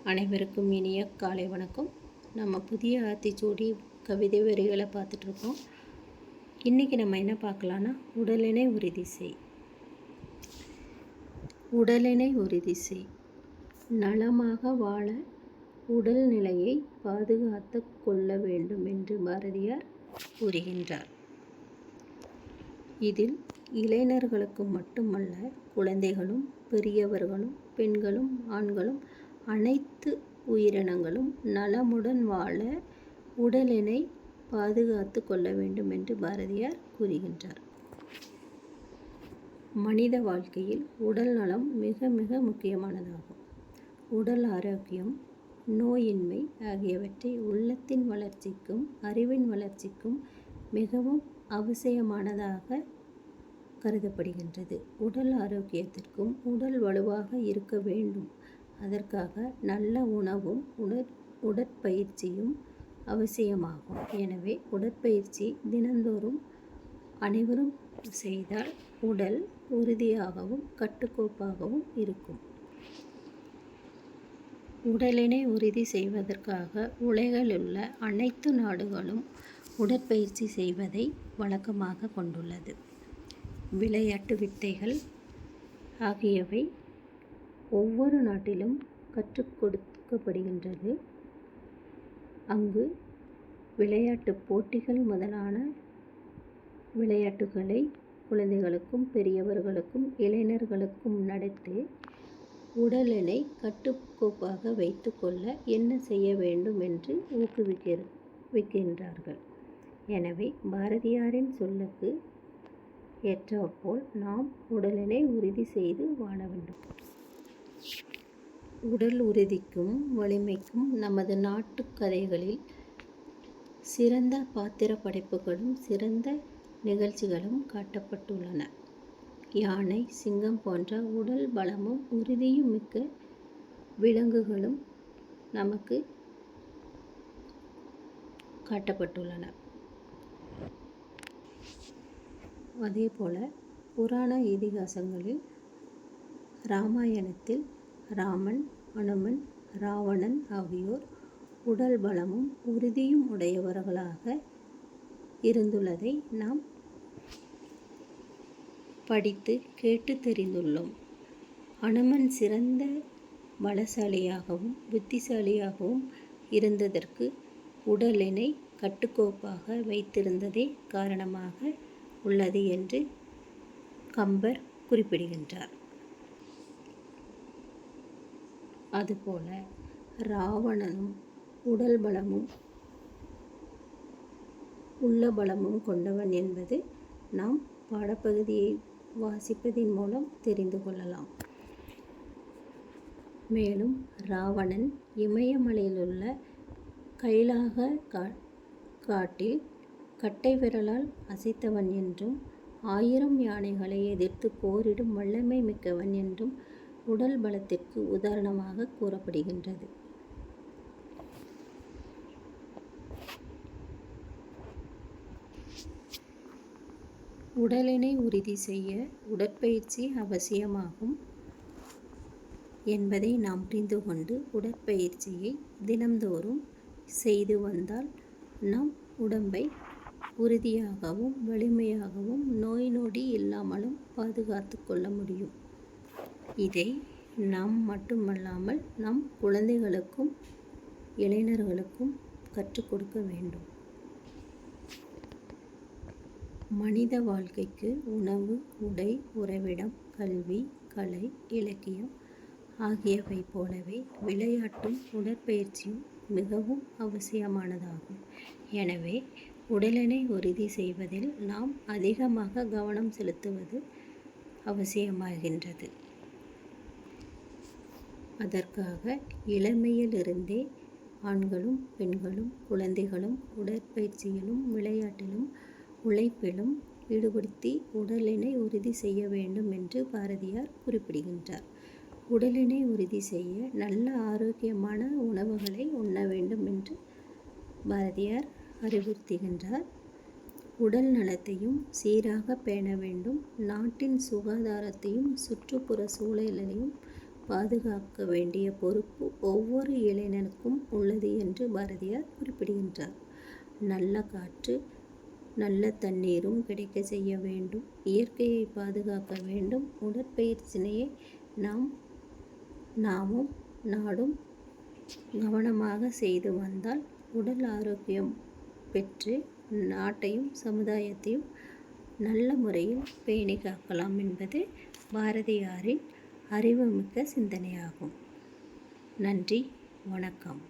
அனைவருக்கும் இனிய காலை வணக்கம். நம்ம புதிய ஆத்திச்சூடி கவிதை வரிகளை பார்த்துட்ருக்கோம். இன்றைக்கி நம்ம என்ன பார்க்கலான்னா, உடலினை உறுதி செய். உடலினை உறுதி செய், நலமாக வாழ உடல் நிலையை பாதுகாத்து கொள்ள வேண்டும் என்று பாரதியார் கூறுகின்றார். இதில் இளைஞர்களுக்கு மட்டுமல்ல, குழந்தைகளும் பெரியவர்களும் பெண்களும் ஆண்களும் அனைத்து உயிரினங்களும் நலமுடன் வாழ உடலினை பாதுகாத்து கொள்ள வேண்டும் என்று பாரதியார் கூறுகின்றார். மனித வாழ்க்கையில் உடல் நலம் மிக மிக முக்கியமானதாகும். உடல் ஆரோக்கியம், நோயின்மை ஆகியவற்றை உள்ளத்தின் வளர்ச்சிக்கும் அறிவின் வளர்ச்சிக்கும் மிகவும் அவசியமானதாக கருதப்படுகின்றது. உடல் ஆரோக்கியத்திற்கும் உடல் வலுவாக இருக்க வேண்டும். அதற்காக நல்ல உணவும் உடற்பயிற்சியும் அவசியமாகும். எனவே உடற்பயிற்சி தினந்தோறும் அனைவரும் செய்தால் உடல் உறுதியாகவும் கட்டுக்கோப்பாகவும் இருக்கும். உடலினை உறுதி செய்வதற்காக உலகிலுள்ள அனைத்து நாடுகளும் உடற்பயிற்சி செய்வதை வழக்கமாக கொண்டுள்ளது. விளையாட்டு வித்தைகள் ஆகியவை ஒவ்வொரு நாட்டிலும் கற்றுக் கொடுக்கப்படுகின்றது. அங்கு விளையாட்டு போட்டிகள் முதலான விளையாட்டுகளை குழந்தைகளுக்கும் பெரியவர்களுக்கும் இளைஞர்களுக்கும் நடத்தி உடலினை கட்டுக்கோப்பாக வைத்து கொள்ள என்ன செய்ய வேண்டும் என்று ஊக்குவிக்கின்றார்கள். எனவே பாரதியாரின் சொல்லுக்கு ஏற்றாற்போல் நாம் உடலினை உறுதி செய்து வாழ வேண்டும். உடல் உறுதிக்கும் வலிமைக்கும் நமது நாட்டு கதைகளில் சிறந்த பாத்திர படைப்புகளும் சிறந்த நிகழ்ச்சிகளும் காட்டப்பட்டுள்ளன. யானை, சிங்கம் போன்ற உடல் பலமும் உறுதியும் மிக்க விலங்குகளும் நமக்கு காட்டப்பட்டுள்ளன. அதேபோல புராண இதிகாசங்களில் இராமாயணத்தில் ராமன், அனுமன், ராவணன் ஆகியோர் உடல் பலமும் உறுதியும் உடையவர்களாக இருந்துள்ளதை நாம் படித்து கேட்டு தெரிந்துள்ளோம். அனுமன் சிறந்த பலசாலியாகவும் புத்திசாலியாகவும் இருந்ததற்கு உடலினை கட்டுக்கோப்பாக வைத்திருந்ததே காரணமாக உள்ளது என்று கம்பர் குறிப்பிடுகின்றார். அதுபோல ராவணனும் உடல் பலமும் உள்ள பலமும் கொண்டவன் என்பது நாம் பாடப்பகுதியை வாசிப்பதின் மூலம் தெரிந்து கொள்ளலாம். மேலும் ராவணன் இமயமலையிலுள்ள கைலாக காட்டில் கட்டை விரலால் அசைத்தவன் என்றும் 1000 யானைகளை எதிர்த்து போரிடும் வல்லமை மிக்கவன் என்றும் உடல் பலத்திற்கு உதாரணமாக கூறப்படுகின்றது. உடலினை உறுதி செய்ய உடற்பயிற்சி அவசியமாகும் என்பதை நாம் புரிந்து கொண்டு உடற்பயிற்சியை தினம்தோறும் செய்து வந்தால் நம் உடம்பை உறுதியாகவும் வலிமையாகவும் நோய் நொடி இல்லாமலும் பாதுகாத்து கொள்ள முடியும். இதை நாம் மட்டுமல்லாமல் நம் குழந்தைகளுக்கும் இளைஞர்களுக்கும் கற்றுக் கொடுக்க வேண்டும். மனித வாழ்க்கைக்கு உணவு, உடை, உறைவிடம், கல்வி, கலை, இலக்கியம் ஆகியவை போலவே விளையாட்டும் உடற்பயிற்சியும் மிகவும் அவசியமானதாகும். எனவே உடலினை உறுதி செய்வதில் நாம் அதிகமாக கவனம் செலுத்துவது அவசியமாகின்றது. அதற்காக இளமையிலிருந்தே ஆண்களும் பெண்களும் குழந்தைகளும் உடற்பயிற்சியிலும் விளையாட்டிலும் உழைப்பிலும் ஈடுபடுத்தி உடலினை உறுதி செய்ய வேண்டும் என்று பாரதியார் குறிப்பிடுகின்றார். உடலினை உறுதி செய்ய நல்ல ஆரோக்கியமான உணவுகளை உண்ண வேண்டும் என்று பாரதியார் அறிவுறுத்துகின்றார். உடல் நலத்தையும் சீராக பேண வேண்டும். நாட்டின் சுகாதாரத்தையும் சுற்றுப்புற சூழலையும் பாதுகாக்க வேண்டிய பொறுப்பு ஒவ்வொரு இளைஞனுக்கும் உள்ளது என்று பாரதியார் குறிப்பிடுகின்றார். நல்ல காற்று, நல்ல தண்ணீரும் கிடைக்க செய்ய வேண்டும். இயற்கையை பாதுகாக்க வேண்டும். உடற்பயிற்சியினையை நாமும் நாடும் கவனமாக செய்து வந்தால் உடல் ஆரோக்கியம் பெற்று நாட்டையும் சமுதாயத்தையும் நல்ல முறையில் பேணி காக்கலாம் என்பது பாரதியாரின் அறிவுமிக்க சிந்தனையாகும். நன்றி, வணக்கம்.